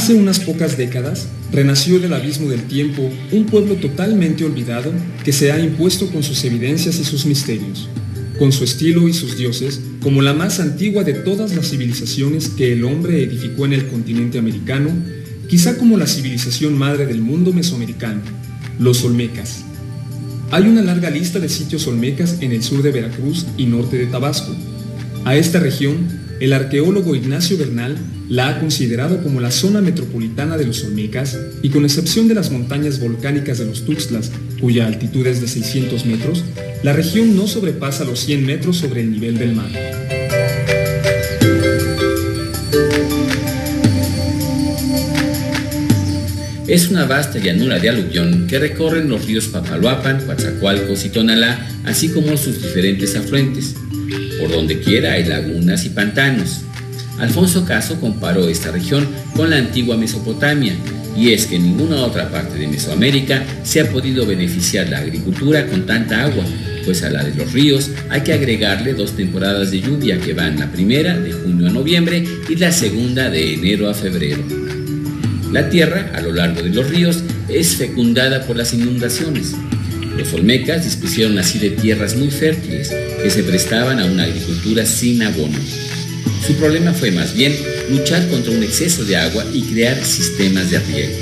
Hace unas pocas décadas, renació del abismo del tiempo un pueblo totalmente olvidado que se ha impuesto con sus evidencias y sus misterios, con su estilo y sus dioses, como la más antigua de todas las civilizaciones que el hombre edificó en el continente americano, quizá como la civilización madre del mundo mesoamericano, los olmecas. Hay una larga lista de sitios olmecas en el sur de Veracruz y norte de Tabasco. A esta región, el arqueólogo Ignacio Bernal la ha considerado como la zona metropolitana de los olmecas y con excepción de las montañas volcánicas de los Tuxtlas, cuya altitud es de 600 metros, la región no sobrepasa los 100 metros sobre el nivel del mar. Es una vasta llanura de aluvión que recorren los ríos Papaloapan, Coatzacoalcos y Tonalá, así como sus diferentes afluentes. Por donde quiera hay lagunas y pantanos. Alfonso Caso comparó esta región con la antigua Mesopotamia, y es que en ninguna otra parte de Mesoamérica se ha podido beneficiar la agricultura con tanta agua, pues a la de los ríos hay que agregarle 2 temporadas de lluvia que van la primera de junio a noviembre y la segunda de enero a febrero. La tierra, a lo largo de los ríos, es fecundada por las inundaciones. Los olmecas dispusieron así de tierras muy fértiles que se prestaban a una agricultura sin abono. Su problema fue más bien luchar contra un exceso de agua y crear sistemas de riego.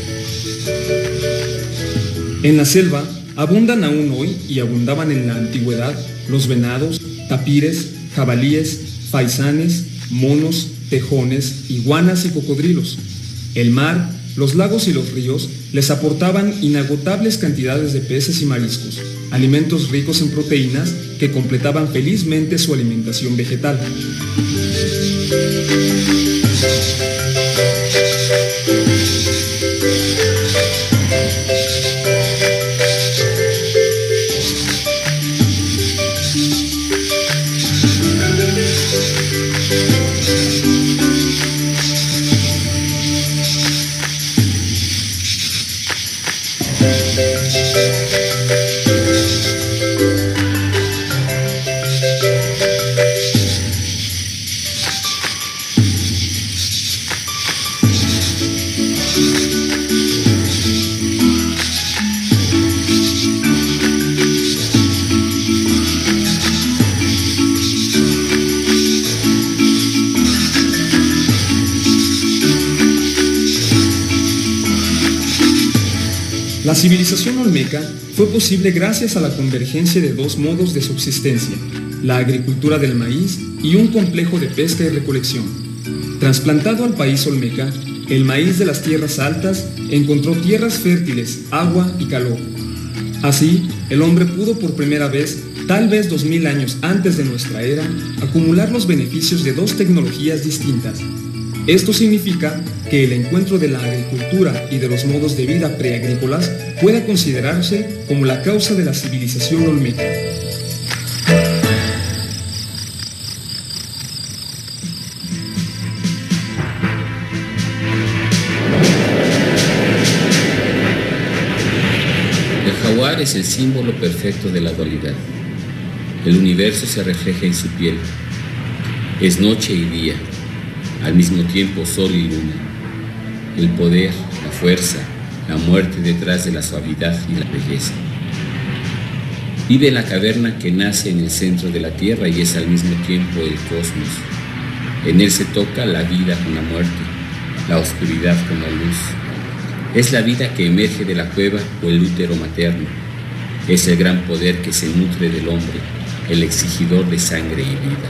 En la selva abundan aún hoy y abundaban en la antigüedad los venados, tapires, jabalíes, faisanes, monos, tejones, iguanas y cocodrilos. El mar, los lagos y los ríos les aportaban inagotables cantidades de peces y mariscos, alimentos ricos en proteínas que completaban felizmente su alimentación vegetal. La civilización olmeca fue posible gracias a la convergencia de 2 modos de subsistencia, la agricultura del maíz y un complejo de pesca y recolección. Trasplantado al país olmeca, el maíz de las tierras altas encontró tierras fértiles, agua y calor. Así, el hombre pudo por primera vez, tal vez 2000 años antes de nuestra era, acumular los beneficios de 2 tecnologías distintas. Esto significa que el encuentro de la agricultura y de los modos de vida preagrícolas pueda considerarse como la causa de la civilización olmeca. El jaguar es el símbolo perfecto de la dualidad. El universo se refleja en su piel. Es noche y día, al mismo tiempo sol y luna. El poder, la fuerza, la muerte detrás de la suavidad y la belleza. Vive en la caverna que nace en el centro de la tierra y es al mismo tiempo el cosmos. En él se toca la vida con la muerte, la oscuridad con la luz. Es la vida que emerge de la cueva o el útero materno. Es el gran poder que se nutre del hombre, el exigidor de sangre y vida.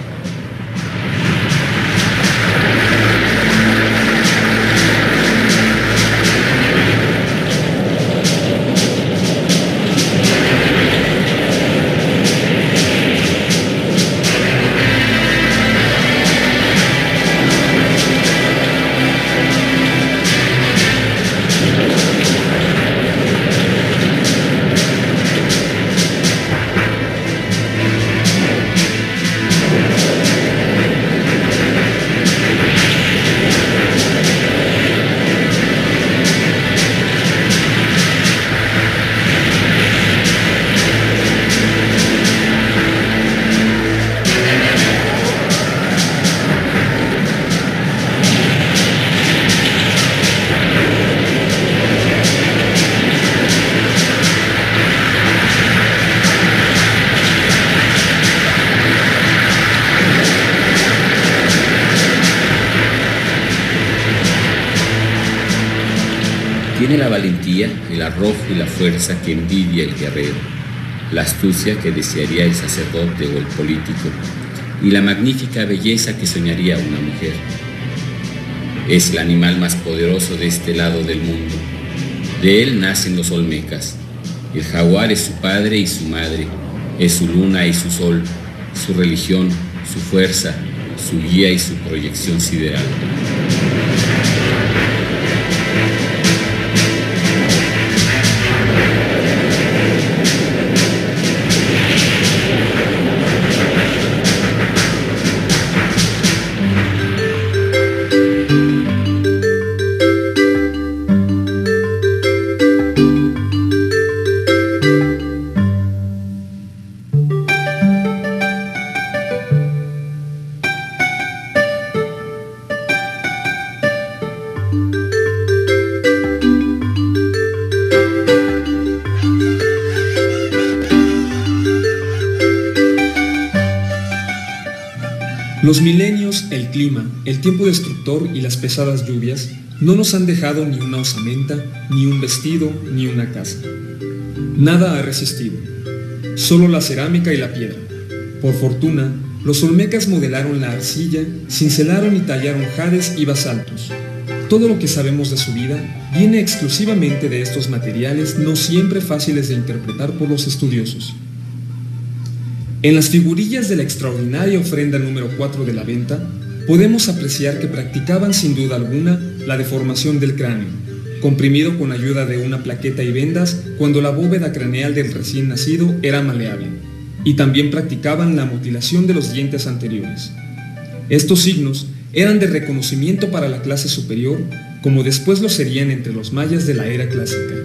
Tiene la valentía, el arrojo y la fuerza que envidia el guerrero, la astucia que desearía el sacerdote o el político, y la magnífica belleza que soñaría una mujer. Es el animal más poderoso de este lado del mundo. De él nacen los olmecas. El jaguar es su padre y su madre, es su luna y su sol, su religión, su fuerza, su guía y su proyección sideral. Los milenios, el clima, el tiempo destructor y las pesadas lluvias no nos han dejado ni una osamenta, ni un vestido, ni una casa. Nada ha resistido, solo la cerámica y la piedra. Por fortuna, los olmecas modelaron la arcilla, cincelaron y tallaron jades y basaltos. Todo lo que sabemos de su vida viene exclusivamente de estos materiales no siempre fáciles de interpretar por los estudiosos. En las figurillas de la extraordinaria ofrenda número 4 de la venta, podemos apreciar que practicaban sin duda alguna la deformación del cráneo, comprimido con ayuda de una plaqueta y vendas cuando la bóveda craneal del recién nacido era maleable, y también practicaban la mutilación de los dientes anteriores. Estos signos eran de reconocimiento para la clase superior, como después lo serían entre los mayas de la era clásica.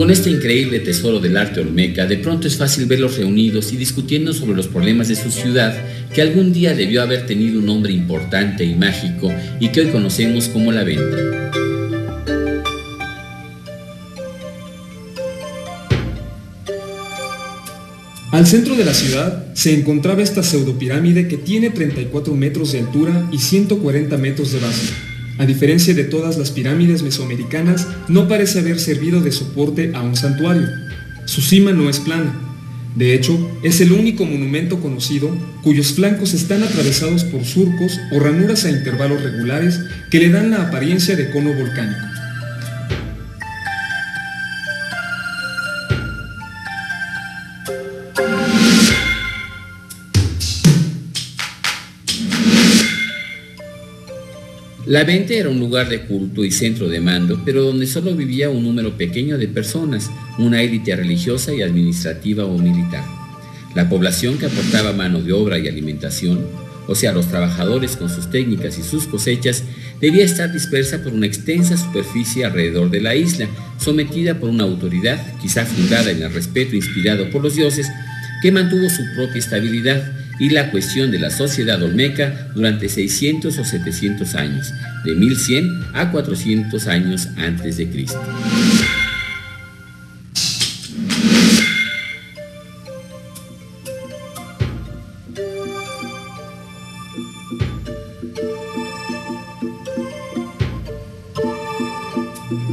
Con este increíble tesoro del arte olmeca, de pronto es fácil verlos reunidos y discutiendo sobre los problemas de su ciudad, que algún día debió haber tenido un nombre importante y mágico y que hoy conocemos como La Venta. Al centro de la ciudad se encontraba esta pseudopirámide que tiene 34 metros de altura y 140 metros de base. A diferencia de todas las pirámides mesoamericanas, no parece haber servido de soporte a un santuario. Su cima no es plana. De hecho, es el único monumento conocido cuyos flancos están atravesados por surcos o ranuras a intervalos regulares que le dan la apariencia de cono volcánico. La Venta era un lugar de culto y centro de mando, pero donde solo vivía un número pequeño de personas, una élite religiosa y administrativa o militar. La población que aportaba mano de obra y alimentación, o sea, los trabajadores con sus técnicas y sus cosechas, debía estar dispersa por una extensa superficie alrededor de la isla, sometida por una autoridad, quizá fundada en el respeto inspirado por los dioses, que mantuvo su propia estabilidad y la cuestión de la sociedad olmeca durante 600 o 700 años, de 1100 a 400 años antes de Cristo.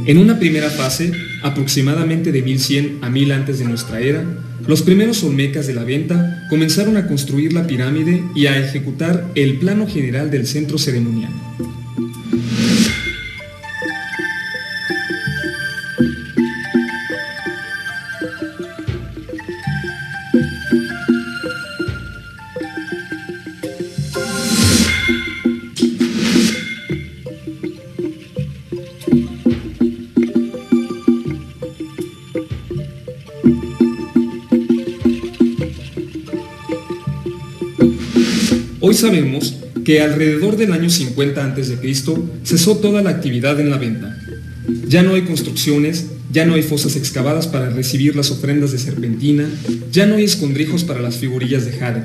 En una primera fase, aproximadamente de 1100 a 1000 antes de nuestra era, los primeros olmecas de La Venta comenzaron a construir la pirámide y a ejecutar el plano general del centro ceremonial. Hoy sabemos que alrededor del año 50 a.C. cesó toda la actividad en la venta. Ya no hay construcciones, ya no hay fosas excavadas para recibir las ofrendas de serpentina, ya no hay escondrijos para las figurillas de jade.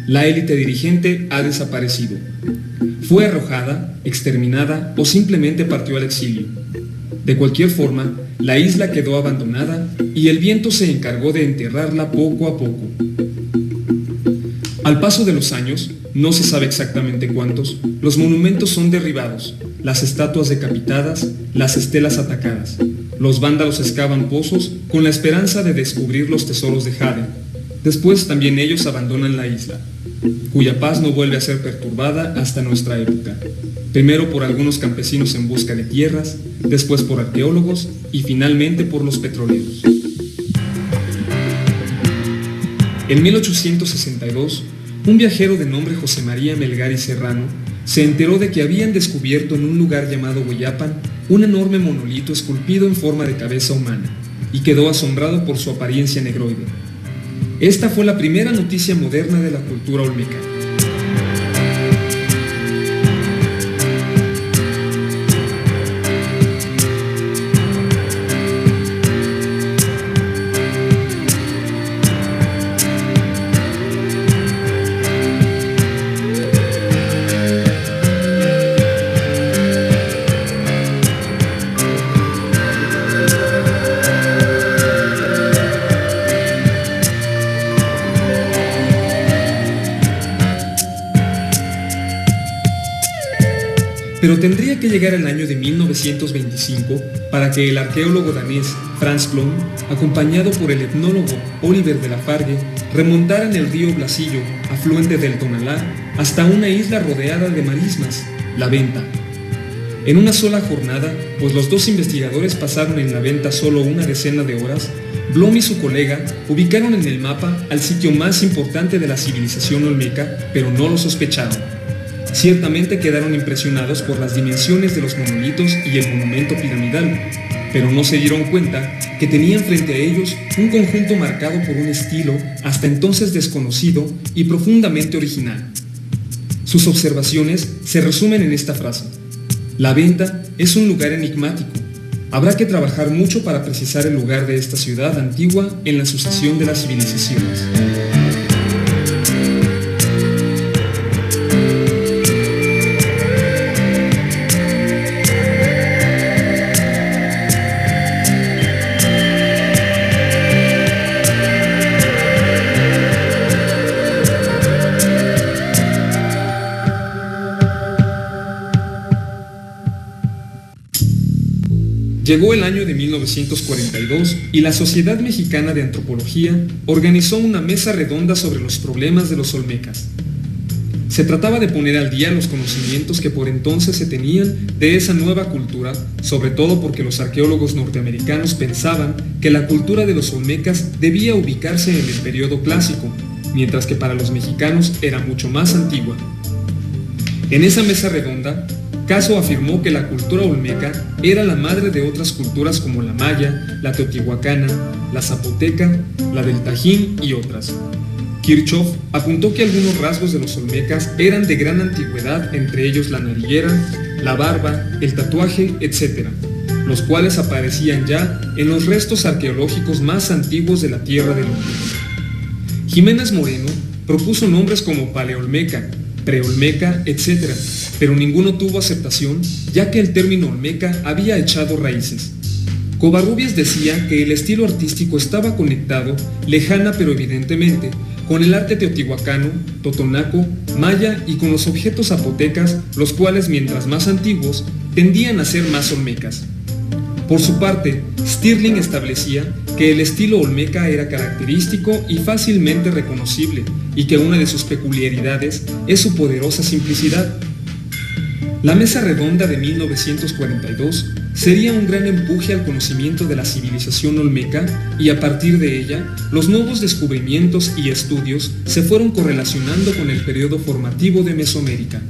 La élite dirigente ha desaparecido. Fue arrojada, exterminada o simplemente partió al exilio. De cualquier forma, la isla quedó abandonada y el viento se encargó de enterrarla poco a poco. Al paso de los años, no se sabe exactamente cuántos, los monumentos son derribados, las estatuas decapitadas, las estelas atacadas. Los vándalos excavan pozos con la esperanza de descubrir los tesoros de jade. Después también ellos abandonan la isla, cuya paz no vuelve a ser perturbada hasta nuestra época. Primero por algunos campesinos en busca de tierras, después por arqueólogos y finalmente por los petroleros. En 1862, un viajero de nombre José María Melgar y Serrano se enteró de que habían descubierto en un lugar llamado Hueyapan un enorme monolito esculpido en forma de cabeza humana y quedó asombrado por su apariencia negroide. Esta fue la primera noticia moderna de la cultura olmeca. Pero tendría que llegar el año de 1925 para que el arqueólogo danés Frans Blom, acompañado por el etnólogo Oliver de la Fargue, remontaran el río Blasillo, afluente del Tonalá, hasta una isla rodeada de marismas, La Venta. En una sola jornada, pues los dos investigadores pasaron en La Venta solo una decena de horas, Blom y su colega ubicaron en el mapa al sitio más importante de la civilización olmeca, pero no lo sospecharon. Ciertamente quedaron impresionados por las dimensiones de los monolitos y el monumento piramidal, pero no se dieron cuenta que tenían frente a ellos un conjunto marcado por un estilo hasta entonces desconocido y profundamente original. Sus observaciones se resumen en esta frase: La Venta es un lugar enigmático. Habrá que trabajar mucho para precisar el lugar de esta ciudad antigua en la sucesión de las civilizaciones. Llegó el año de 1942 y la Sociedad Mexicana de Antropología organizó una mesa redonda sobre los problemas de los olmecas. Se trataba de poner al día los conocimientos que por entonces se tenían de esa nueva cultura, sobre todo porque los arqueólogos norteamericanos pensaban que la cultura de los olmecas debía ubicarse en el periodo clásico, mientras que para los mexicanos era mucho más antigua. En esa mesa redonda, Caso afirmó que la cultura olmeca era la madre de otras culturas como la maya, la teotihuacana, la zapoteca, la del Tajín y otras. Kirchhoff apuntó que algunos rasgos de los olmecas eran de gran antigüedad, entre ellos la nariguera, la barba, el tatuaje, etc., los cuales aparecían ya en los restos arqueológicos más antiguos de la tierra del Olmeca. Jiménez Moreno propuso nombres como paleolmeca, preolmeca, etc., pero ninguno tuvo aceptación, ya que el término olmeca había echado raíces. Covarrubias decía que el estilo artístico estaba conectado, lejana pero evidentemente, con el arte teotihuacano, totonaco, maya y con los objetos zapotecas, los cuales mientras más antiguos, tendían a ser más olmecas. Por su parte, Stirling establecía que el estilo olmeca era característico y fácilmente reconocible, y que una de sus peculiaridades es su poderosa simplicidad. La mesa redonda de 1942 sería un gran empuje al conocimiento de la civilización olmeca y a partir de ella, los nuevos descubrimientos y estudios se fueron correlacionando con el periodo formativo de Mesoamérica.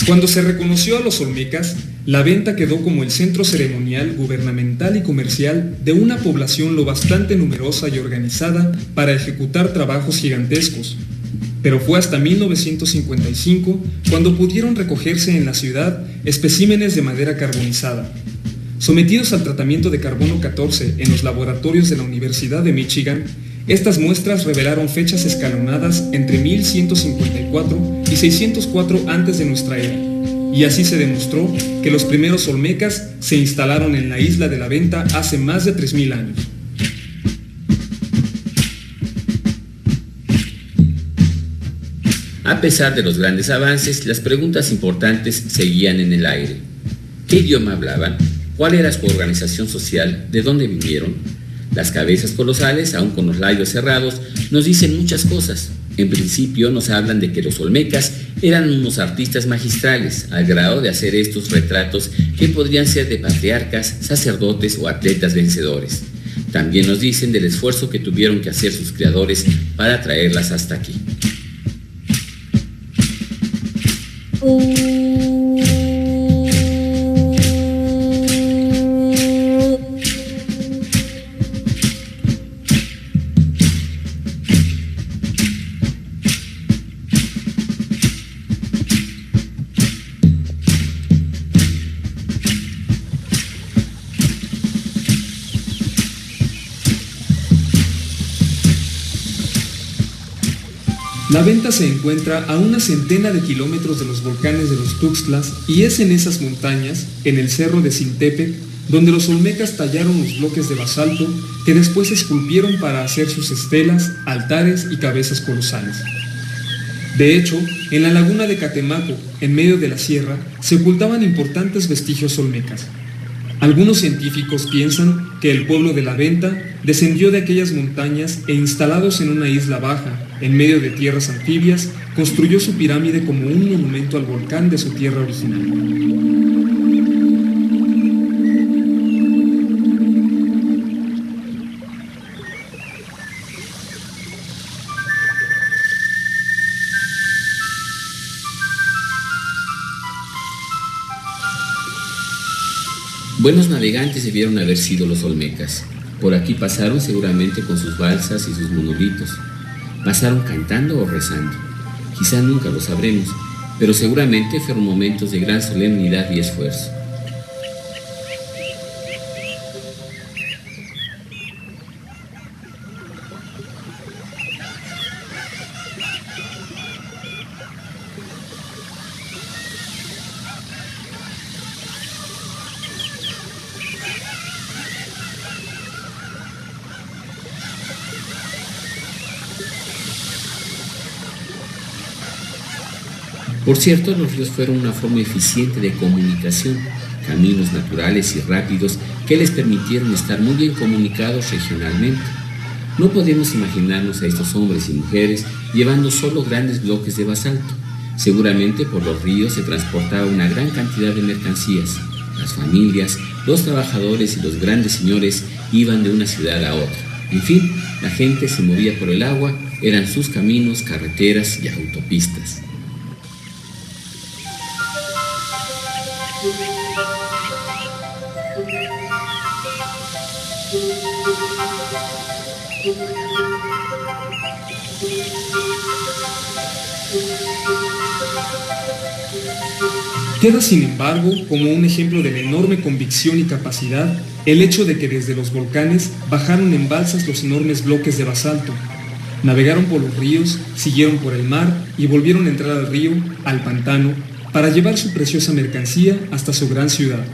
Cuando se reconoció a los olmecas, la venta quedó como el centro ceremonial, gubernamental y comercial de una población lo bastante numerosa y organizada para ejecutar trabajos gigantescos. Pero fue hasta 1955 cuando pudieron recogerse en la ciudad especímenes de madera carbonizada. Sometidos al tratamiento de carbono 14 en los laboratorios de la Universidad de Michigan, estas muestras revelaron fechas escalonadas entre 1154 y 604 antes de nuestra era, y así se demostró que los primeros olmecas se instalaron en la isla de la Venta hace más de 3000 años. A pesar de los grandes avances, las preguntas importantes seguían en el aire. ¿Qué idioma hablaban? ¿Cuál era su organización social? ¿De dónde vinieron? Las cabezas colosales, aun con los labios cerrados, nos dicen muchas cosas. En principio nos hablan de que los olmecas eran unos artistas magistrales, al grado de hacer estos retratos que podrían ser de patriarcas, sacerdotes o atletas vencedores. También nos dicen del esfuerzo que tuvieron que hacer sus creadores para traerlas hasta aquí. La Venta se encuentra a una centena de kilómetros de los volcanes de los Tuxtlas y es en esas montañas, en el cerro de Zintepec, donde los olmecas tallaron los bloques de basalto que después esculpieron para hacer sus estelas, altares y cabezas colosales. De hecho, en la laguna de Catemaco, en medio de la sierra, se ocultaban importantes vestigios olmecas. Algunos científicos piensan que el pueblo de la Venta descendió de aquellas montañas e instalados en una isla baja, en medio de tierras anfibias, construyó su pirámide como un monumento al volcán de su tierra original. Buenos navegantes debieron haber sido los olmecas. Por aquí pasaron seguramente con sus balsas y sus monolitos. Pasaron cantando o rezando. Quizá nunca lo sabremos, pero seguramente fueron momentos de gran solemnidad y esfuerzo. Por cierto, los ríos fueron una forma eficiente de comunicación, caminos naturales y rápidos que les permitieron estar muy bien comunicados regionalmente. No podemos imaginarnos a estos hombres y mujeres llevando solo grandes bloques de basalto. Seguramente por los ríos se transportaba una gran cantidad de mercancías. Las familias, los trabajadores y los grandes señores iban de una ciudad a otra. En fin, la gente se movía por el agua, eran sus caminos, carreteras y autopistas. Queda sin embargo como un ejemplo de la enorme convicción y capacidad el hecho de que desde los volcanes bajaron en balsas los enormes bloques de basalto, navegaron por los ríos, siguieron por el mar y volvieron a entrar al río, al pantano, para llevar su preciosa mercancía hasta su gran ciudad.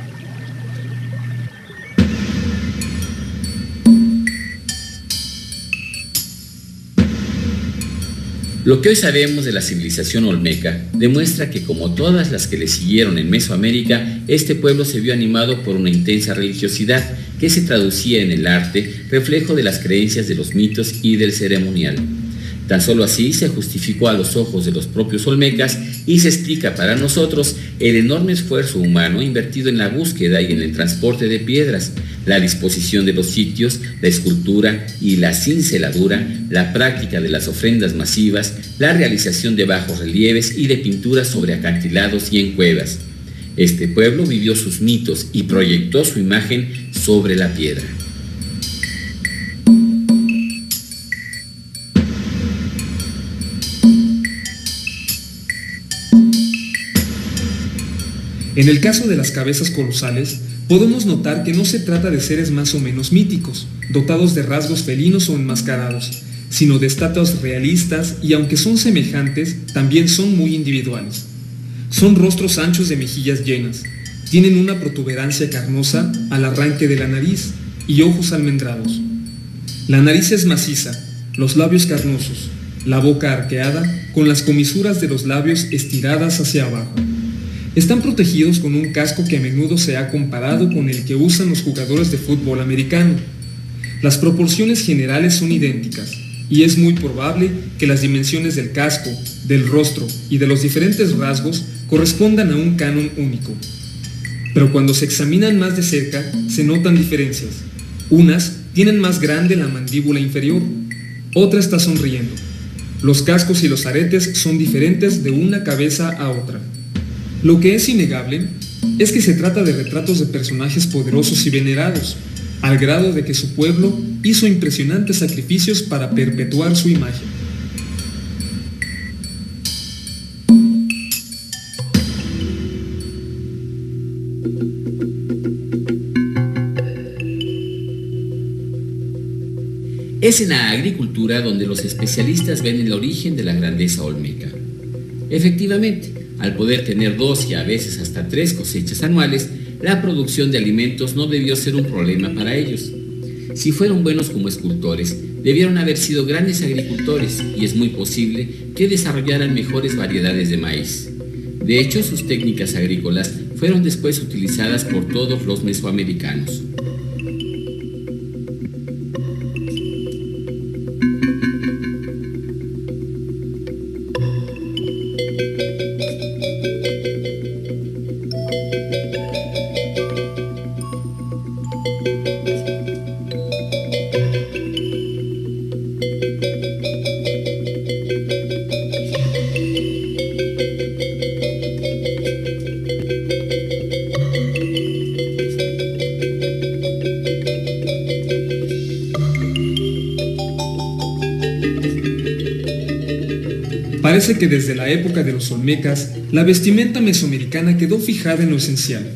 Lo que hoy sabemos de la civilización olmeca demuestra que, como todas las que le siguieron en Mesoamérica, este pueblo se vio animado por una intensa religiosidad que se traducía en el arte, reflejo de las creencias de los mitos y del ceremonial. Tan solo así se justificó a los ojos de los propios olmecas y se explica para nosotros el enorme esfuerzo humano invertido en la búsqueda y en el transporte de piedras, la disposición de los sitios, la escultura y la cinceladura, la práctica de las ofrendas masivas, la realización de bajos relieves y de pinturas sobre acantilados y en cuevas. Este pueblo vivió sus mitos y proyectó su imagen sobre la piedra. En el caso de las cabezas colosales, podemos notar que no se trata de seres más o menos míticos, dotados de rasgos felinos o enmascarados, sino de estatuas realistas y aunque son semejantes, también son muy individuales. Son rostros anchos de mejillas llenas, tienen una protuberancia carnosa al arranque de la nariz y ojos almendrados. La nariz es maciza, los labios carnosos, la boca arqueada con las comisuras de los labios estiradas hacia abajo. Están protegidos con un casco que a menudo se ha comparado con el que usan los jugadores de fútbol americano. Las proporciones generales son idénticas y es muy probable que las dimensiones del casco, del rostro y de los diferentes rasgos correspondan a un canon único. Pero cuando se examinan más de cerca, se notan diferencias. Unas tienen más grande la mandíbula inferior, otra está sonriendo. Los cascos y los aretes son diferentes de una cabeza a otra. Lo que es innegable es que se trata de retratos de personajes poderosos y venerados, al grado de que su pueblo hizo impresionantes sacrificios para perpetuar su imagen. Es en la agricultura donde los especialistas ven el origen de la grandeza olmeca. Efectivamente, al poder tener 2 y a veces hasta 3 cosechas anuales, la producción de alimentos no debió ser un problema para ellos. Si fueron buenos como escultores, debieron haber sido grandes agricultores y es muy posible que desarrollaran mejores variedades de maíz. De hecho, sus técnicas agrícolas fueron después utilizadas por todos los mesoamericanos. Parece que desde la época de los olmecas, la vestimenta mesoamericana quedó fijada en lo esencial.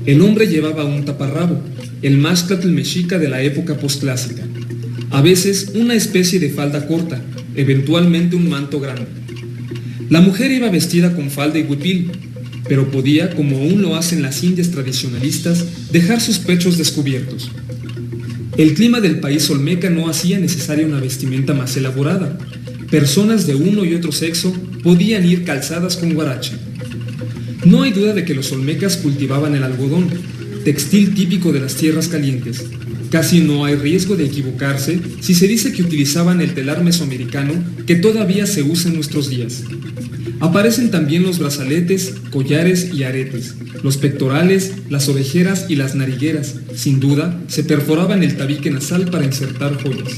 El hombre llevaba un taparrabo, el mashcatl mexica de la época posclásica, a veces una especie de falda corta, eventualmente un manto grande. La mujer iba vestida con falda y huipil, pero podía, como aún lo hacen las indias tradicionalistas, dejar sus pechos descubiertos. El clima del país olmeca no hacía necesaria una vestimenta más elaborada. Personas de uno y otro sexo podían ir calzadas con huarache. No hay duda de que los olmecas cultivaban el algodón, textil típico de las tierras calientes. Casi no hay riesgo de equivocarse si se dice que utilizaban el telar mesoamericano que todavía se usa en nuestros días. Aparecen también los brazaletes, collares y aretes, los pectorales, las orejeras y las narigueras. Sin duda, se perforaban el tabique nasal para insertar joyas.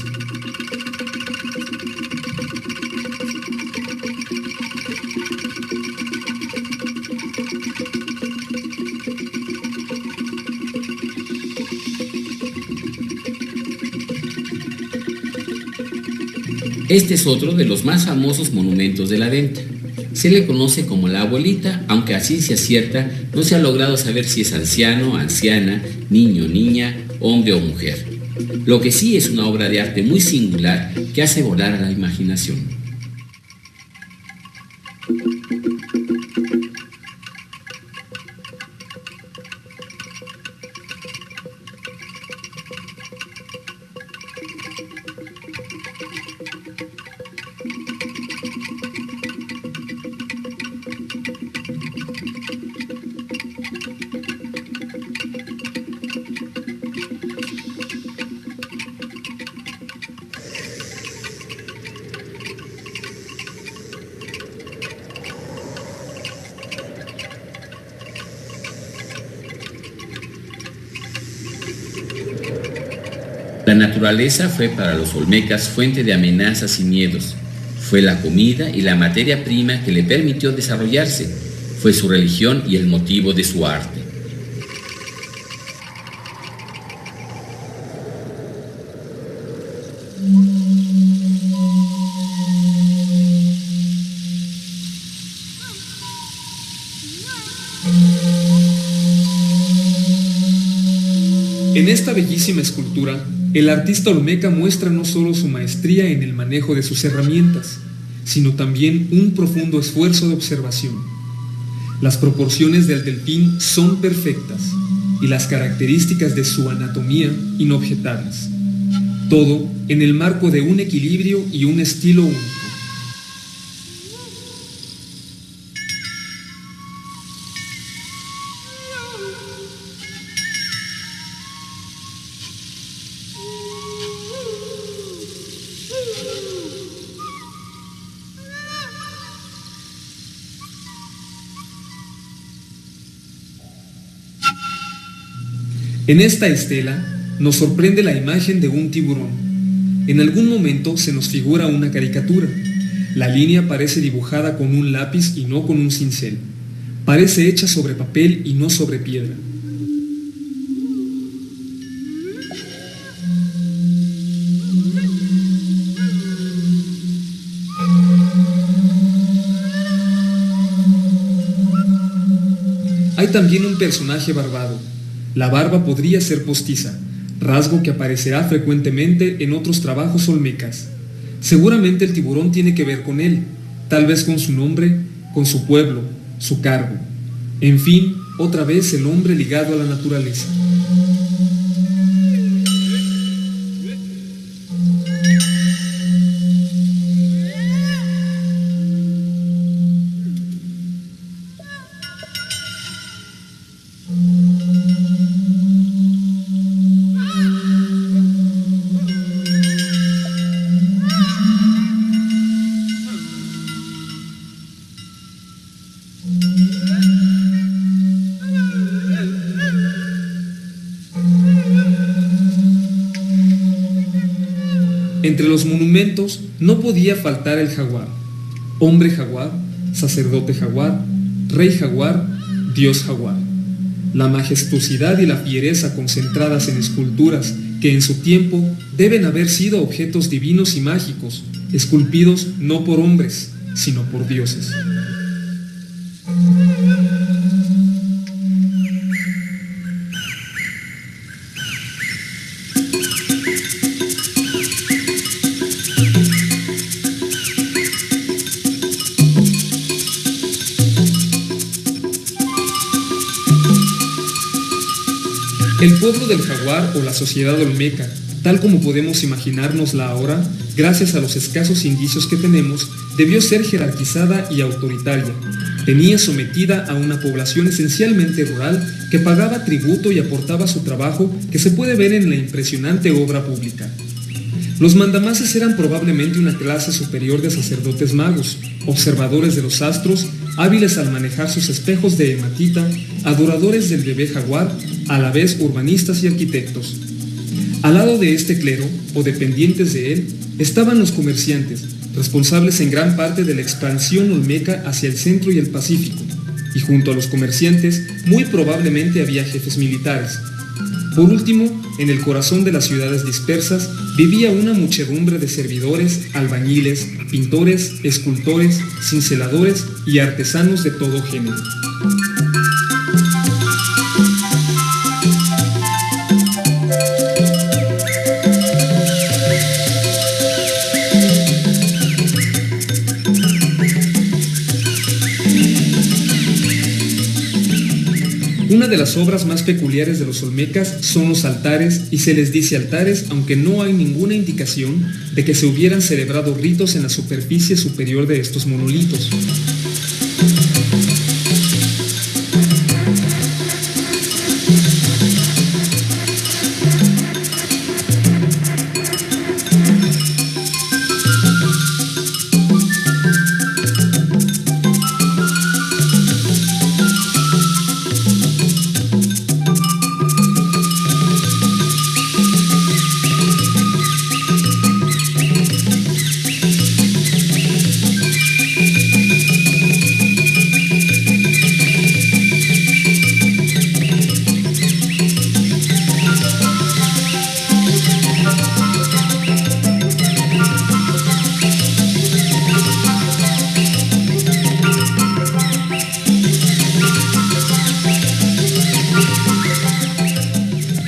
Este es otro de los más famosos monumentos de la venta. Se le conoce como la abuelita, aunque a ciencia cierta no se ha logrado saber si es anciano, anciana, niño, niña, hombre o mujer. Lo que sí es una obra de arte muy singular que hace volar a la imaginación. naturaleza fue para los olmecas fuente de amenazas y miedos. Fue la comida y la materia prima que le permitió desarrollarse. Fue su religión y el motivo de su arte. En esta bellísima escultura, el artista olmeca muestra no solo su maestría en el manejo de sus herramientas, sino también un profundo esfuerzo de observación. Las proporciones del delfín son perfectas y las características de su anatomía inobjetables. Todo en el marco de un equilibrio y un estilo único. En esta estela nos sorprende la imagen de un tiburón. En algún momento se nos figura una caricatura. La línea parece dibujada con un lápiz y no con un cincel. Parece hecha sobre papel y no sobre piedra. Hay también un personaje barbado. La barba podría ser postiza, rasgo que aparecerá frecuentemente en otros trabajos olmecas. Seguramente el tiburón tiene que ver con él, tal vez con su nombre, con su pueblo, su cargo. En fin, otra vez el hombre ligado a la naturaleza. Entre los monumentos no podía faltar el jaguar. Hombre jaguar, sacerdote jaguar, rey jaguar, dios jaguar. La majestuosidad y la fiereza concentradas en esculturas que en su tiempo deben haber sido objetos divinos y mágicos, esculpidos no por hombres, sino por dioses. El pueblo del jaguar o la sociedad olmeca, tal como podemos imaginárnosla ahora, gracias a los escasos indicios que tenemos, debió ser jerarquizada y autoritaria. Tenía sometida a una población esencialmente rural que pagaba tributo y aportaba su trabajo, que se puede ver en la impresionante obra pública. Los mandamases eran probablemente una clase superior de sacerdotes magos, observadores de los astros, hábiles al manejar sus espejos de hematita, adoradores del bebé jaguar, a la vez urbanistas y arquitectos. Al lado de este clero, o dependientes de él, estaban los comerciantes, responsables en gran parte de la expansión olmeca hacia el centro y el Pacífico, y junto a los comerciantes muy probablemente había jefes militares. Por último, en el corazón de las ciudades dispersas vivía una muchedumbre de servidores, albañiles, pintores, escultores, cinceladores y artesanos de todo género. Una de las obras más peculiares de los olmecas son los altares, y se les dice altares aunque no hay ninguna indicación de que se hubieran celebrado ritos en la superficie superior de estos monolitos.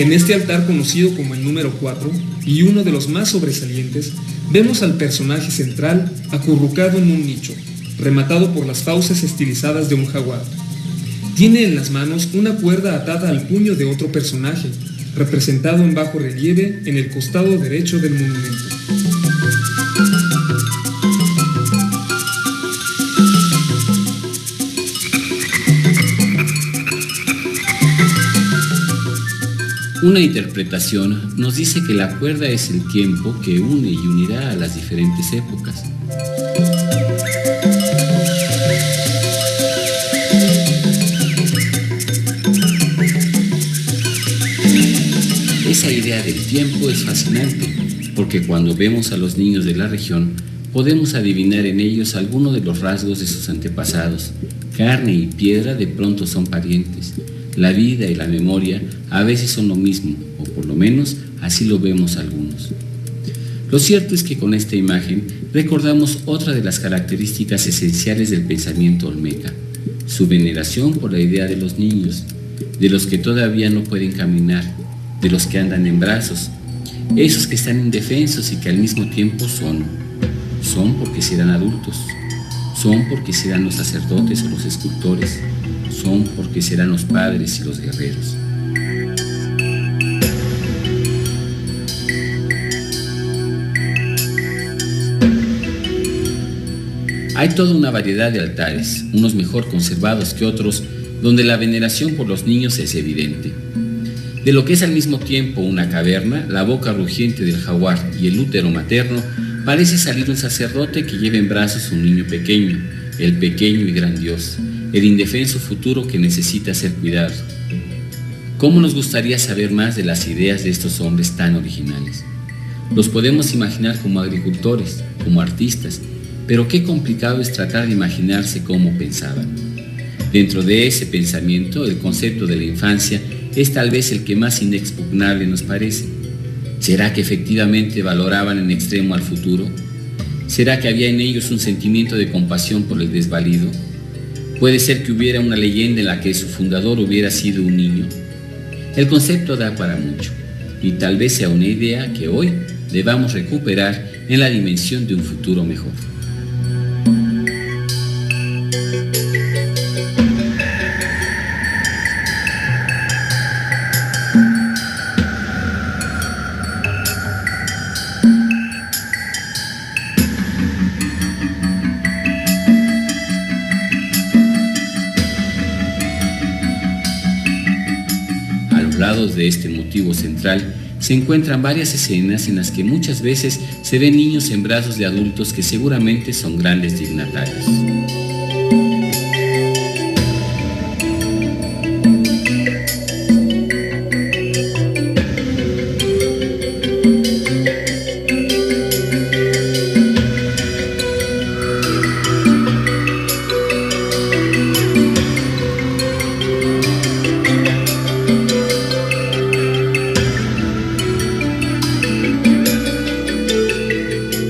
En este altar conocido como el número 4, y uno de los más sobresalientes, vemos al personaje central acurrucado en un nicho, rematado por las fauces estilizadas de un jaguar. Tiene en las manos una cuerda atada al puño de otro personaje, representado en bajo relieve en el costado derecho del monumento. Una interpretación nos dice que la cuerda es el tiempo que une y unirá a las diferentes épocas. Esa idea del tiempo es fascinante, porque cuando vemos a los niños de la región, podemos adivinar en ellos algunos de los rasgos de sus antepasados. Carne y piedra de pronto son parientes. La vida y la memoria a veces son lo mismo, o por lo menos así lo vemos algunos. Lo cierto es que con esta imagen recordamos otra de las características esenciales del pensamiento olmeca, su veneración por la idea de los niños, de los que todavía no pueden caminar, de los que andan en brazos, esos que están indefensos y que al mismo tiempo son porque serán adultos, son porque serán los sacerdotes o los escultores, son porque serán los padres y los guerreros. Hay toda una variedad de altares, unos mejor conservados que otros, donde la veneración por los niños es evidente. De lo que es al mismo tiempo una caverna, la boca rugiente del jaguar y el útero materno, parece salir un sacerdote que lleva en brazos un niño pequeño, el pequeño y gran Dios, el indefenso futuro que necesita ser cuidado. ¿Cómo nos gustaría saber más de las ideas de estos hombres tan originales? Los podemos imaginar como agricultores, como artistas, pero qué complicado es tratar de imaginarse cómo pensaban. Dentro de ese pensamiento, el concepto de la infancia es tal vez el que más inexpugnable nos parece. ¿Será que efectivamente valoraban en extremo al futuro? ¿Será que había en ellos un sentimiento de compasión por el desvalido? Puede ser que hubiera una leyenda en la que su fundador hubiera sido un niño. El concepto da para mucho, y tal vez sea una idea que hoy debamos recuperar en la dimensión de un futuro mejor. De este motivo central se encuentran varias escenas en las que muchas veces se ven niños en brazos de adultos que seguramente son grandes dignatarios.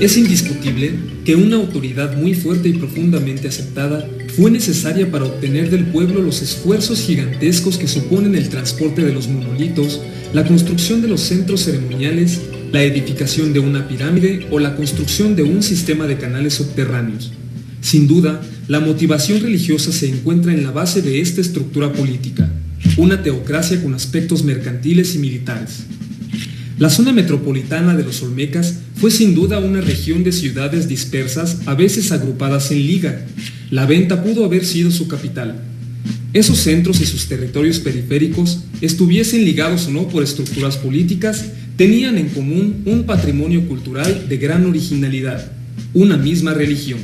Es indiscutible que una autoridad muy fuerte y profundamente aceptada fue necesaria para obtener del pueblo los esfuerzos gigantescos que suponen el transporte de los monolitos, la construcción de los centros ceremoniales, la edificación de una pirámide o la construcción de un sistema de canales subterráneos. Sin duda, la motivación religiosa se encuentra en la base de esta estructura política, una teocracia con aspectos mercantiles y militares. La zona metropolitana de los olmecas fue sin duda una región de ciudades dispersas, a veces agrupadas en liga. La Venta pudo haber sido su capital. Esos centros y sus territorios periféricos, estuviesen ligados o no por estructuras políticas, tenían en común un patrimonio cultural de gran originalidad, una misma religión.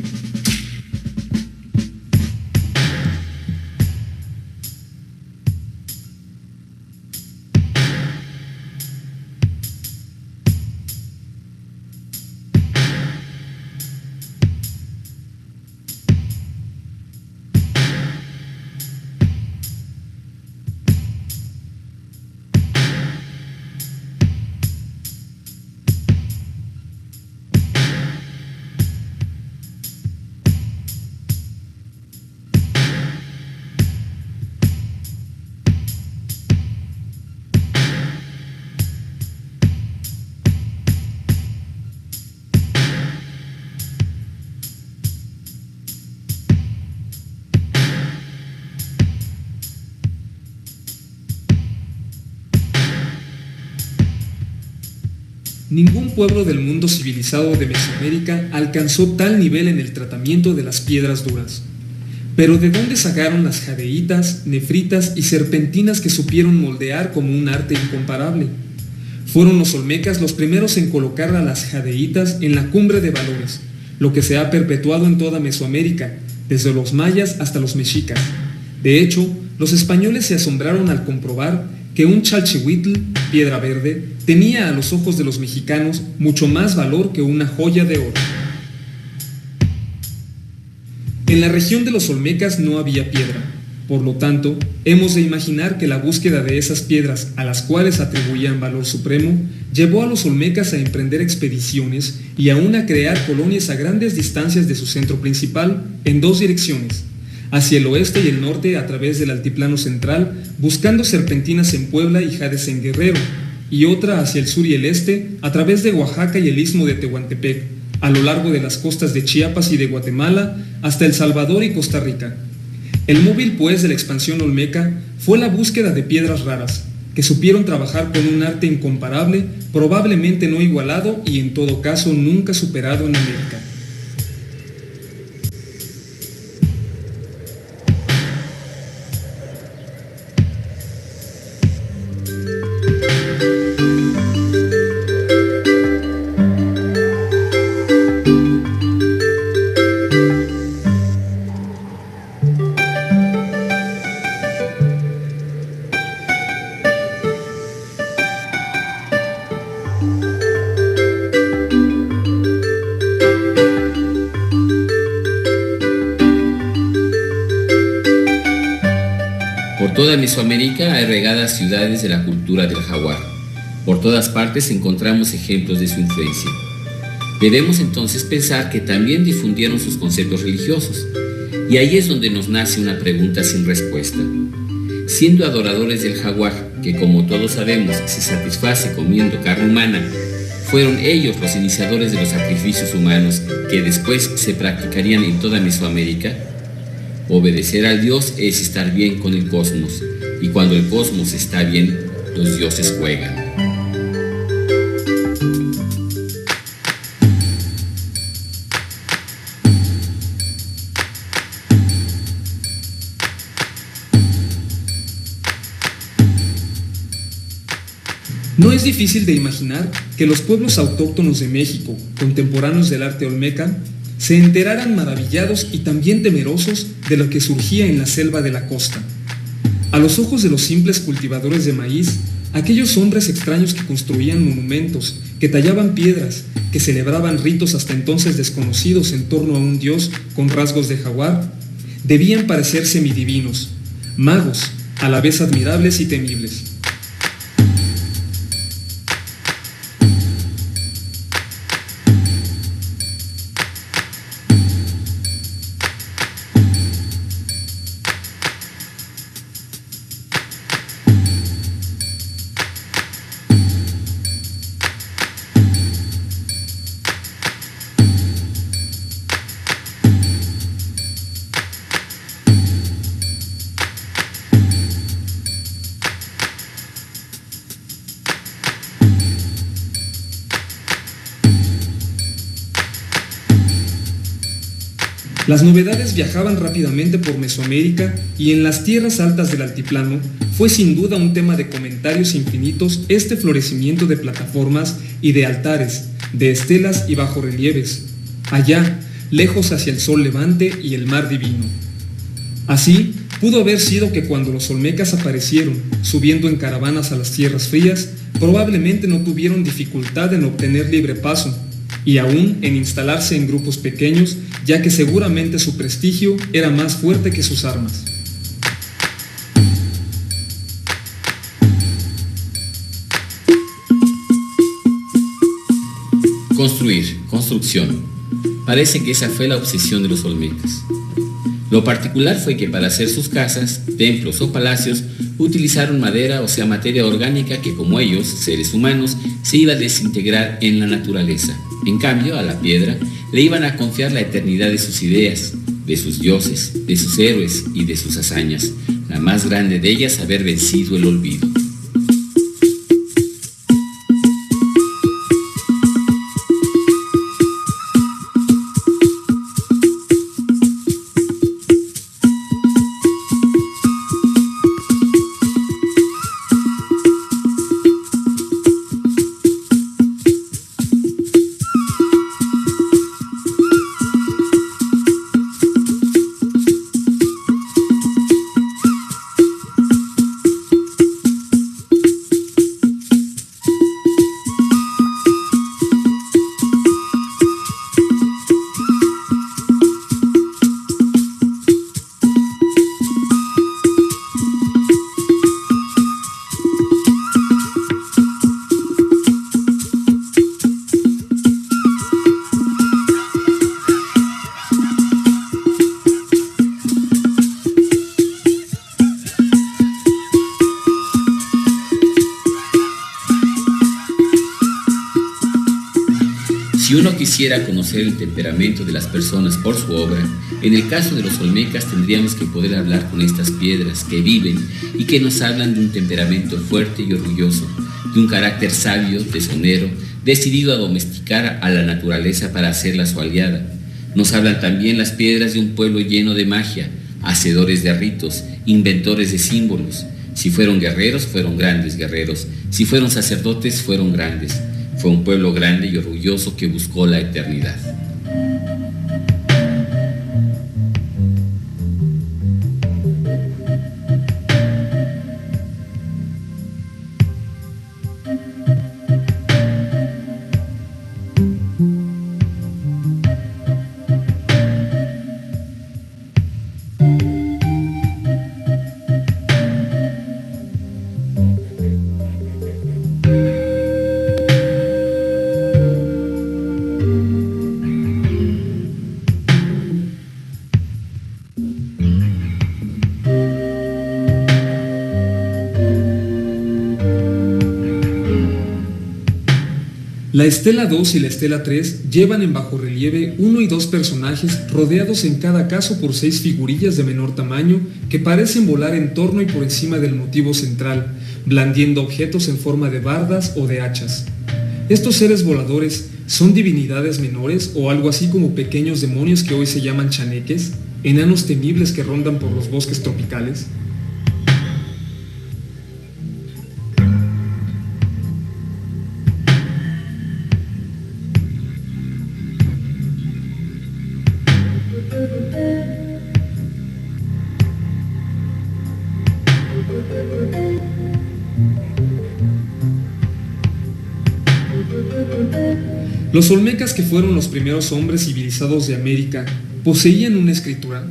Ningún pueblo del mundo civilizado de Mesoamérica alcanzó tal nivel en el tratamiento de las piedras duras. Pero ¿de dónde sacaron las jadeitas, nefritas y serpentinas que supieron moldear como un arte incomparable? Fueron los olmecas los primeros en colocar a las jadeitas en la cumbre de valores, lo que se ha perpetuado en toda Mesoamérica, desde los mayas hasta los mexicas. De hecho, los españoles se asombraron al comprobar que un chalchihuitl, piedra verde, tenía a los ojos de los mexicanos mucho más valor que una joya de oro. En la región de los olmecas no había piedra, por lo tanto, hemos de imaginar que la búsqueda de esas piedras a las cuales atribuían valor supremo llevó a los olmecas a emprender expediciones y aún a crear colonias a grandes distancias de su centro principal en dos direcciones, hacia el oeste y el norte a través del altiplano central, buscando serpentinas en Puebla y jades en Guerrero, y otra hacia el sur y el este a través de Oaxaca y el istmo de Tehuantepec, a lo largo de las costas de Chiapas y de Guatemala hasta El Salvador y Costa Rica. El móvil, pues, de la expansión olmeca fue la búsqueda de piedras raras, que supieron trabajar con un arte incomparable, probablemente no igualado y en todo caso nunca superado en América. Toda Mesoamérica hay regadas ciudades de la cultura del jaguar. Por todas partes encontramos ejemplos de su influencia. Debemos entonces pensar que también difundieron sus conceptos religiosos. Y ahí es donde nos nace una pregunta sin respuesta. Siendo adoradores del jaguar, que como todos sabemos se satisface comiendo carne humana, fueron ellos los iniciadores de los sacrificios humanos que después se practicarían en toda Mesoamérica. Obedecer al Dios es estar bien con el cosmos, y cuando el cosmos está bien, los dioses juegan. No es difícil de imaginar que los pueblos autóctonos de México, contemporáneos del arte olmeca, se enteraran maravillados y también temerosos de lo que surgía en la selva de la costa. A los ojos de los simples cultivadores de maíz, aquellos hombres extraños que construían monumentos, que tallaban piedras, que celebraban ritos hasta entonces desconocidos en torno a un dios con rasgos de jaguar, debían parecer semidivinos, magos, a la vez admirables y temibles. Las novedades viajaban rápidamente por Mesoamérica y en las tierras altas del altiplano fue sin duda un tema de comentarios infinitos este florecimiento de plataformas y de altares, de estelas y bajorrelieves, allá, lejos hacia el sol levante y el mar divino. Así, pudo haber sido que cuando los olmecas aparecieron, subiendo en caravanas a las tierras frías, probablemente no tuvieron dificultad en obtener libre paso, y aún en instalarse en grupos pequeños, ya que seguramente su prestigio era más fuerte que sus armas. Construcción. Parece que esa fue la obsesión de los olmecas. Lo particular fue que para hacer sus casas, templos o palacios utilizaron madera, o sea, materia orgánica que, como ellos, seres humanos, se iba a desintegrar en la naturaleza. En cambio, a la piedra le iban a confiar la eternidad de sus ideas, de sus dioses, de sus héroes y de sus hazañas, la más grande de ellas haber vencido el olvido. Si uno quisiera conocer el temperamento de las personas por su obra, en el caso de los olmecas tendríamos que poder hablar con estas piedras que viven y que nos hablan de un temperamento fuerte y orgulloso, de un carácter sabio, tesonero, decidido a domesticar a la naturaleza para hacerla su aliada. Nos hablan también las piedras de un pueblo lleno de magia, hacedores de ritos, inventores de símbolos. Si fueron guerreros, fueron grandes guerreros. Si fueron sacerdotes, fueron grandes. Fue un pueblo grande y orgulloso que buscó la eternidad. La estela 2 y la estela 3 llevan en bajorrelieve 1 y 2 personajes rodeados en cada caso por 6 figurillas de menor tamaño que parecen volar en torno y por encima del motivo central, blandiendo objetos en forma de bardas o de hachas. Estos seres voladores son divinidades menores o algo así como pequeños demonios que hoy se llaman chaneques, enanos temibles que rondan por los bosques tropicales. Los olmecas, que fueron los primeros hombres civilizados de América, poseían una escritura.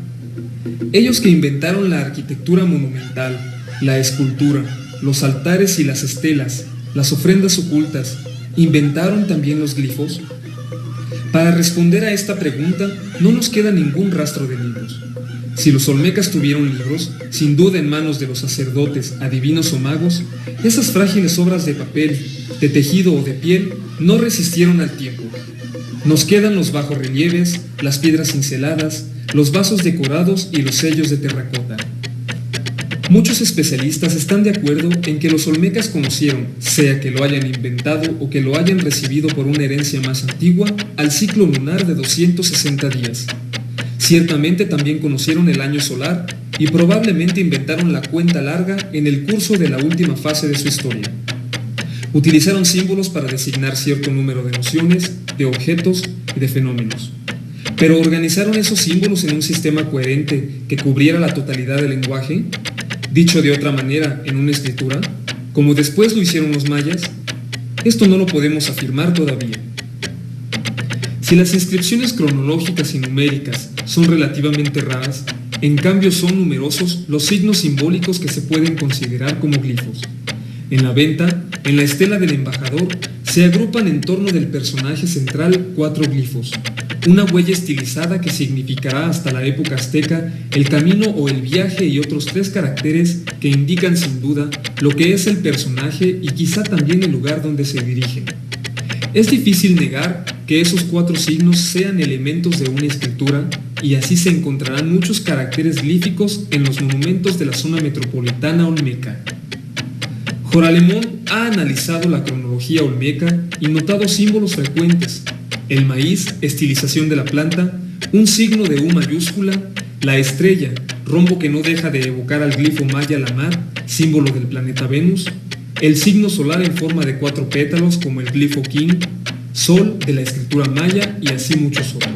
Ellos que inventaron la arquitectura monumental, la escultura, los altares y las estelas, las ofrendas ocultas, ¿inventaron también los glifos? Para responder a esta pregunta no nos queda ningún rastro de libros. Si los olmecas tuvieron libros, sin duda en manos de los sacerdotes, adivinos o magos, esas frágiles obras de papel, de tejido o de piel no resistieron al tiempo. Nos quedan los bajorrelieves, las piedras cinceladas, los vasos decorados y los sellos de terracota. Muchos especialistas están de acuerdo en que los olmecas conocieron, sea que lo hayan inventado o que lo hayan recibido por una herencia más antigua, al ciclo lunar de 260 días. Ciertamente también conocieron el año solar y probablemente inventaron la cuenta larga en el curso de la última fase de su historia. Utilizaron símbolos para designar cierto número de nociones, de objetos y de fenómenos. Pero ¿organizaron esos símbolos en un sistema coherente que cubriera la totalidad del lenguaje? Dicho de otra manera, en una escritura, como después lo hicieron los mayas. Esto no lo podemos afirmar todavía. Si las inscripciones cronológicas y numéricas son relativamente raras, en cambio son numerosos los signos simbólicos que se pueden considerar como glifos. En la venta, en la estela del embajador, se agrupan en torno del personaje central 4 glifos, una huella estilizada que significará hasta la época azteca el camino o el viaje y otros 3 caracteres que indican sin duda lo que es el personaje y quizá también el lugar donde se dirigen. Es difícil negar que esos 4 signos sean elementos de una escritura y así se encontrarán muchos caracteres glíficos en los monumentos de la zona metropolitana olmeca. Joralemón ha analizado la cronología olmeca y notado símbolos frecuentes: el maíz, estilización de la planta, un signo de U mayúscula, la estrella, rombo que no deja de evocar al glifo maya la mar, símbolo del planeta Venus, el signo solar en forma de 4 pétalos como el glifo Kin, sol de la escritura maya y así muchos otros.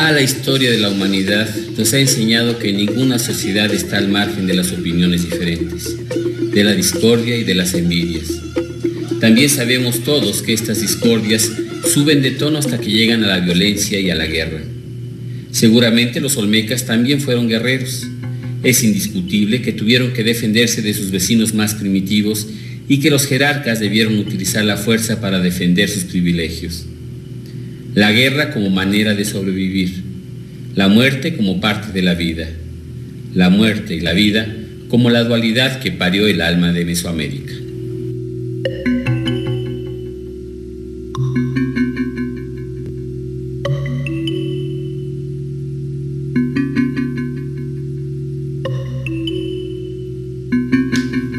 La historia de la humanidad nos ha enseñado que ninguna sociedad está al margen de las opiniones diferentes. de la discordia y de las envidias. También sabemos todos que estas discordias suben de tono hasta que llegan a la violencia y a la guerra. Seguramente los olmecas también fueron guerreros. Es indiscutible que tuvieron que defenderse de sus vecinos más primitivos y que los jerarcas debieron utilizar la fuerza para defender sus privilegios. La guerra como manera de sobrevivir, la muerte como parte de la vida, la muerte y la vida como la dualidad que parió el alma de Mesoamérica.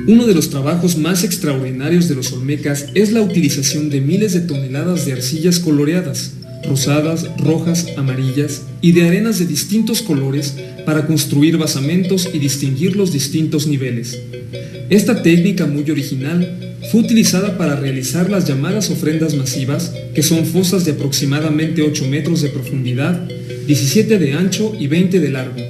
Uno de los trabajos más extraordinarios de los olmecas es la utilización de miles de toneladas de arcillas coloreadas, rosadas, rojas, amarillas y de arenas de distintos colores para construir basamentos y distinguir los distintos niveles. Esta técnica muy original fue utilizada para realizar las llamadas ofrendas masivas, que son fosas de aproximadamente 8 metros de profundidad, 17 de ancho y 20 de largo.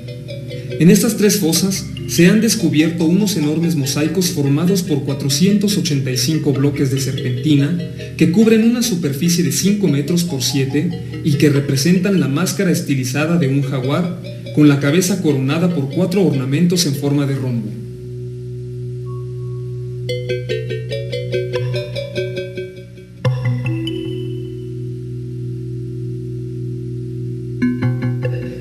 En estas 3 fosas se han descubierto unos enormes mosaicos formados por 485 bloques de serpentina que cubren una superficie de 5 metros por 7 y que representan la máscara estilizada de un jaguar con la cabeza coronada por 4 ornamentos en forma de rombo.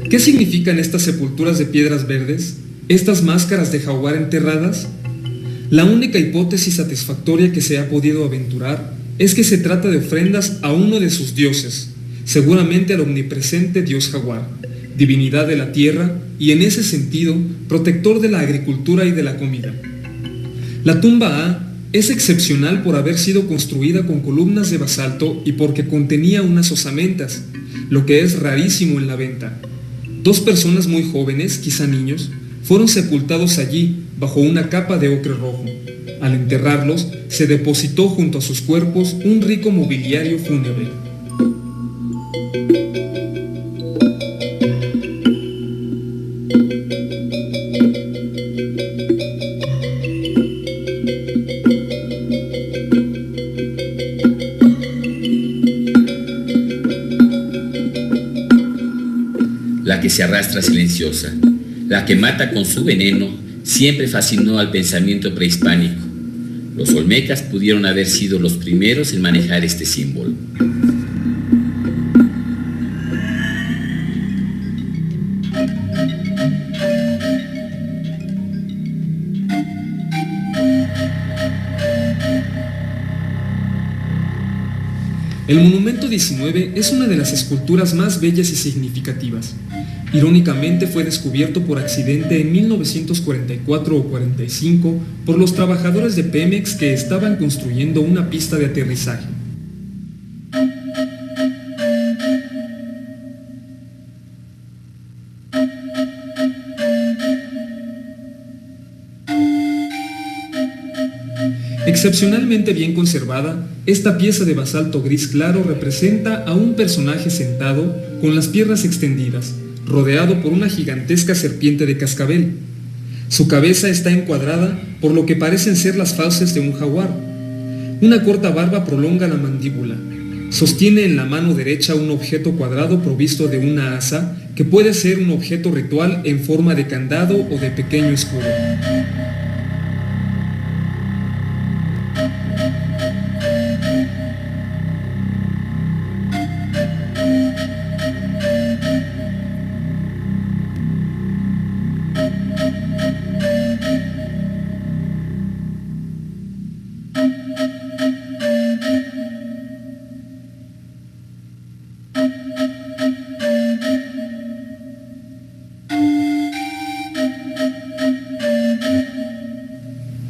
¿Qué significan estas sepulturas de piedras verdes? ¿Estas máscaras de jaguar enterradas? La única hipótesis satisfactoria que se ha podido aventurar es que se trata de ofrendas a uno de sus dioses, seguramente al omnipresente dios jaguar, divinidad de la tierra y en ese sentido protector de la agricultura y de la comida. La tumba A es excepcional por haber sido construida con columnas de basalto y porque contenía unas osamentas, lo que es rarísimo en la venta. 2 personas muy jóvenes, quizá niños, fueron sepultados allí bajo una capa de ocre rojo. Al enterrarlos, se depositó junto a sus cuerpos un rico mobiliario fúnebre. La que se arrastra silenciosa, la que mata con su veneno, siempre fascinó al pensamiento prehispánico. Los olmecas pudieron haber sido los primeros en manejar este símbolo. El monumento 19 es una de las esculturas más bellas y significativas. Irónicamente fue descubierto por accidente en 1944 o 45 por los trabajadores de Pemex que estaban construyendo una pista de aterrizaje. Excepcionalmente bien conservada, esta pieza de basalto gris claro representa a un personaje sentado con las piernas extendidas, rodeado por una gigantesca serpiente de cascabel. Su cabeza está encuadrada por lo que parecen ser las fauces de un jaguar. Una corta barba prolonga la mandíbula. Sostiene en la mano derecha un objeto cuadrado provisto de una asa que puede ser un objeto ritual en forma de candado o de pequeño escudo.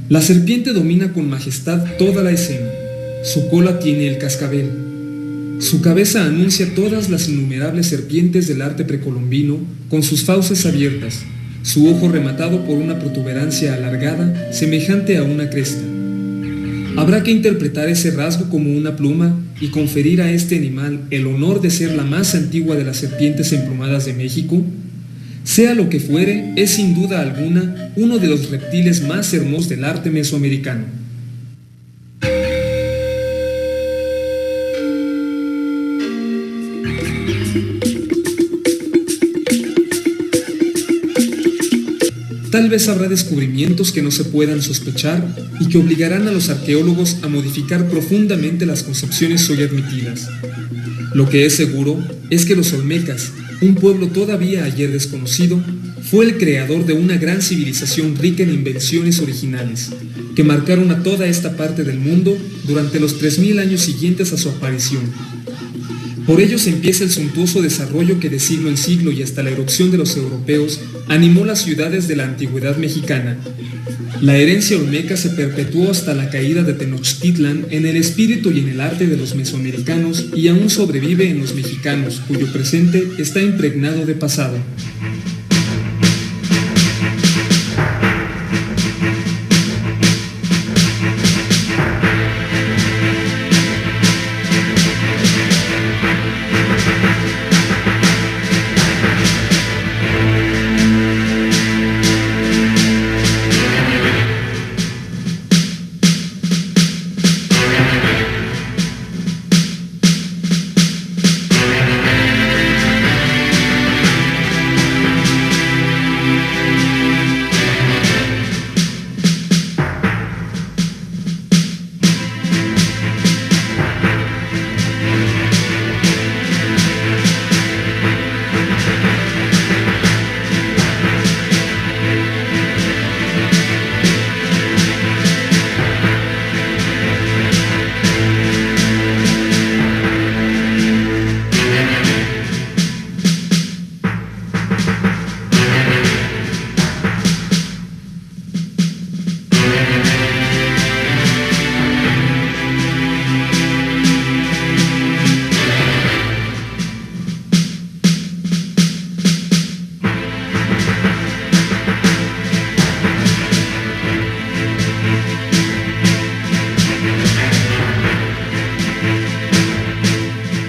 La serpiente domina con majestad toda la escena. Su cola tiene el cascabel. Su cabeza anuncia todas las innumerables serpientes del arte precolombino con sus fauces abiertas, su ojo rematado por una protuberancia alargada semejante a una cresta. Habrá que interpretar ese rasgo como una pluma y conferir a este animal el honor de ser la más antigua de las serpientes emplumadas de México. Sea lo que fuere, es sin duda alguna uno de los reptiles más hermosos del arte mesoamericano. Tal vez habrá descubrimientos que no se puedan sospechar y que obligarán a los arqueólogos a modificar profundamente las concepciones hoy admitidas. Lo que es seguro es que los olmecas, un pueblo todavía ayer desconocido, fue el creador de una gran civilización rica en invenciones originales, que marcaron a toda esta parte del mundo durante los 3000 años siguientes a su aparición. Por ellos empieza el suntuoso desarrollo que de siglo en siglo y hasta la erupción de los europeos animó las ciudades de la antigüedad mexicana. La herencia olmeca se perpetuó hasta la caída de Tenochtitlan en el espíritu y en el arte de los mesoamericanos y aún sobrevive en los mexicanos, cuyo presente está impregnado de pasado.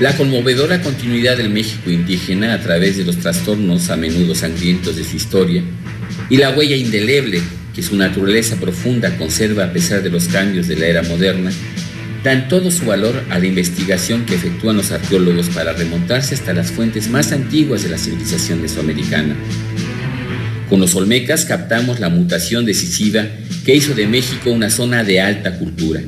La conmovedora continuidad del México indígena a través de los trastornos a menudo sangrientos de su historia y la huella indeleble que su naturaleza profunda conserva a pesar de los cambios de la era moderna, dan todo su valor a la investigación que efectúan los arqueólogos para remontarse hasta las fuentes más antiguas de la civilización mesoamericana. Con los olmecas captamos la mutación decisiva que hizo de México una zona de alta cultura.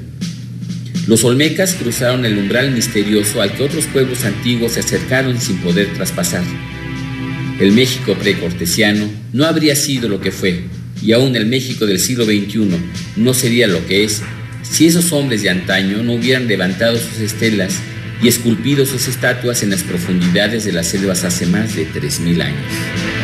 Los olmecas cruzaron el umbral misterioso al que otros pueblos antiguos se acercaron sin poder traspasar. El México precortesiano no habría sido lo que fue, y aún el México del siglo XXI no sería lo que es, si esos hombres de antaño no hubieran levantado sus estelas y esculpido sus estatuas en las profundidades de las selvas hace más de 3000 años.